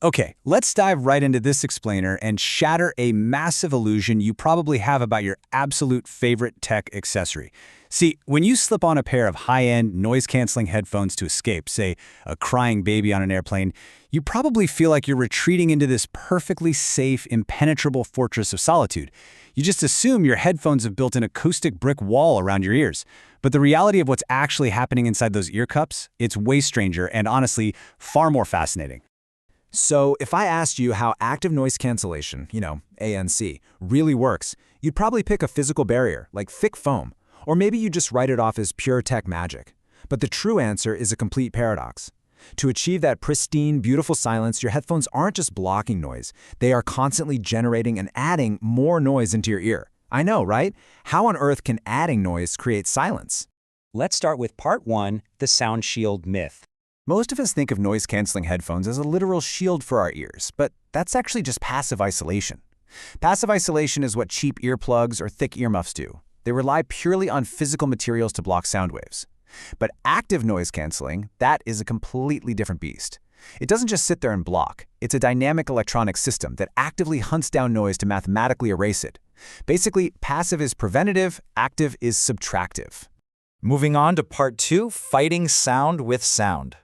Okay, let's dive right into this explainer and shatter a massive illusion you probably have about your absolute favorite tech accessory. See, when you slip on a pair of high-end, noise-canceling headphones to escape, say, a crying baby on an airplane, you probably feel like you're retreating into this perfectly safe, impenetrable fortress of solitude. You just assume your headphones have built an acoustic brick wall around your ears. But the reality of what's actually happening inside those ear cups, it's way stranger and honestly, far more fascinating. So if I asked you how active noise cancellation, ANC, really works, you'd probably pick a physical barrier, like thick foam, or maybe you just write it off as pure tech magic. But the true answer is a complete paradox. To achieve that pristine, beautiful silence, your headphones aren't just blocking noise, they are constantly generating and adding more noise into your ear. I know, right? How on earth can adding noise create silence? Let's start with part 1, the sound shield myth. Most of us think of noise-canceling headphones as a literal shield for our ears, but that's actually just passive isolation. Passive isolation is what cheap earplugs or thick earmuffs do. They rely purely on physical materials to block sound waves. But active noise canceling, that is a completely different beast. It doesn't just sit there and block. It's a dynamic electronic system that actively hunts down noise to mathematically erase it. Basically, passive is preventative, active is subtractive. Moving on to part 2, fighting sound with sound.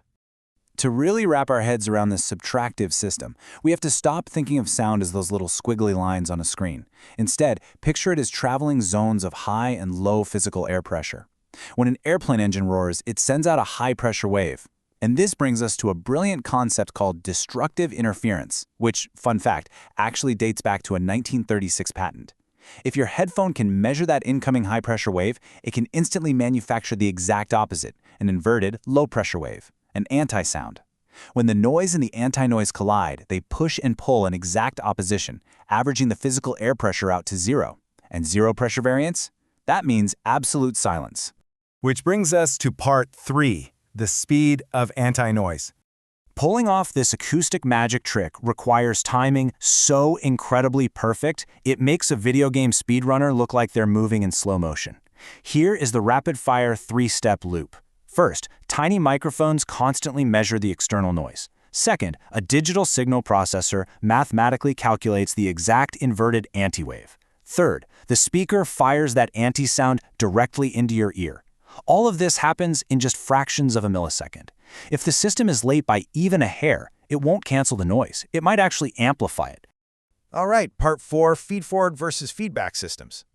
To really wrap our heads around this subtractive system, we have to stop thinking of sound as those little squiggly lines on a screen. Instead, picture it as traveling zones of high and low physical air pressure. When an airplane engine roars, it sends out a high-pressure wave. And this brings us to a brilliant concept called destructive interference, which, fun fact, actually dates back to a 1936 patent. If your headphone can measure that incoming high-pressure wave, it can instantly manufacture the exact opposite, an inverted, low-pressure wave. An anti-sound. When the noise and the anti-noise collide, they push and pull in exact opposition, averaging the physical air pressure out to zero. And zero pressure variance? That means absolute silence. Which brings us to part 3, the speed of anti-noise. Pulling off this acoustic magic trick requires timing so incredibly perfect, it makes a video game speedrunner look like they're moving in slow motion. Here is the rapid-fire 3-step loop. First, tiny microphones constantly measure the external noise. Second, a digital signal processor mathematically calculates the exact inverted anti-wave. Third, the speaker fires that anti-sound directly into your ear. All of this happens in just fractions of a millisecond. If the system is late by even a hair, it won't cancel the noise. It might actually amplify it. All right, part 4, feed-forward versus feedback systems.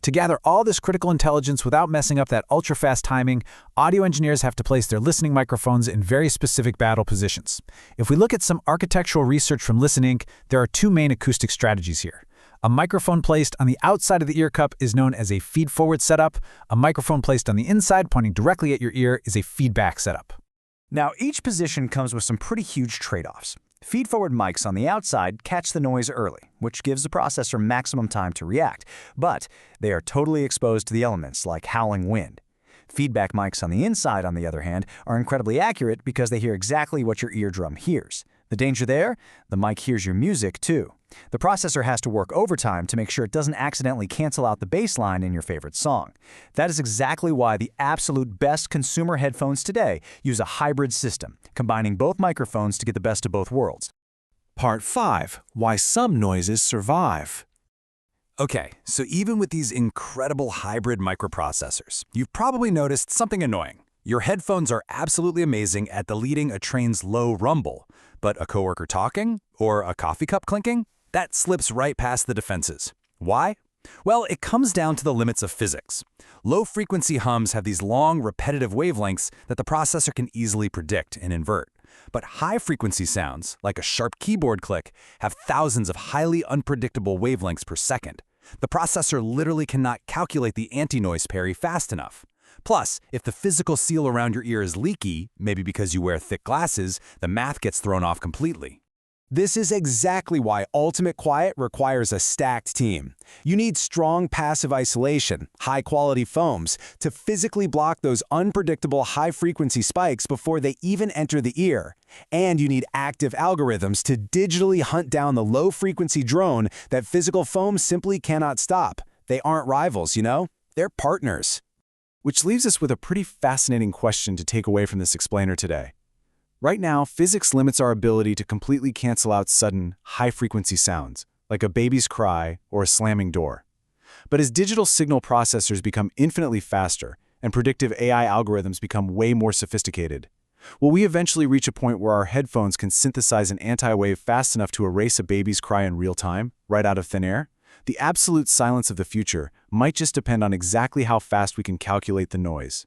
To gather all this critical intelligence without messing up that ultra-fast timing, audio engineers have to place their listening microphones in very specific battle positions. If we look at some architectural research from Listen Inc., there are 2 main acoustic strategies here. A microphone placed on the outside of the ear cup is known as a feed-forward setup. A microphone placed on the inside, pointing directly at your ear, is a feedback setup. Now, each position comes with some pretty huge trade-offs. Feed-forward mics on the outside catch the noise early, which gives the processor maximum time to react, but they are totally exposed to the elements like howling wind. Feedback mics on the inside, on the other hand, are incredibly accurate because they hear exactly what your eardrum hears. The danger there? The mic hears your music, too. The processor has to work overtime to make sure it doesn't accidentally cancel out the bass line in your favorite song. That is exactly why the absolute best consumer headphones today use a hybrid system, combining both microphones to get the best of both worlds. Part 5, why some noises survive. Okay, so even with these incredible hybrid microprocessors, you've probably noticed something annoying. Your headphones are absolutely amazing at deleting a train's low rumble, but a coworker talking or a coffee cup clinking? That slips right past the defenses. Why? Well, it comes down to the limits of physics. Low-frequency hums have these long, repetitive wavelengths that the processor can easily predict and invert. But high-frequency sounds, like a sharp keyboard click, have thousands of highly unpredictable wavelengths per second. The processor literally cannot calculate the anti-noise parry fast enough. Plus, if the physical seal around your ear is leaky, maybe because you wear thick glasses, the math gets thrown off completely. This is exactly why ultimate quiet requires a stacked team. You need strong passive isolation, high-quality foams, to physically block those unpredictable high-frequency spikes before they even enter the ear. And you need active algorithms to digitally hunt down the low-frequency drone that physical foams simply cannot stop. They aren't rivals, you know? They're partners. Which leaves us with a pretty fascinating question to take away from this explainer today. Right now, physics limits our ability to completely cancel out sudden, high-frequency sounds, like a baby's cry or a slamming door. But as digital signal processors become infinitely faster and predictive AI algorithms become way more sophisticated, will we eventually reach a point where our headphones can synthesize an anti-wave fast enough to erase a baby's cry in real time, right out of thin air? The absolute silence of the future might just depend on exactly how fast we can calculate the noise.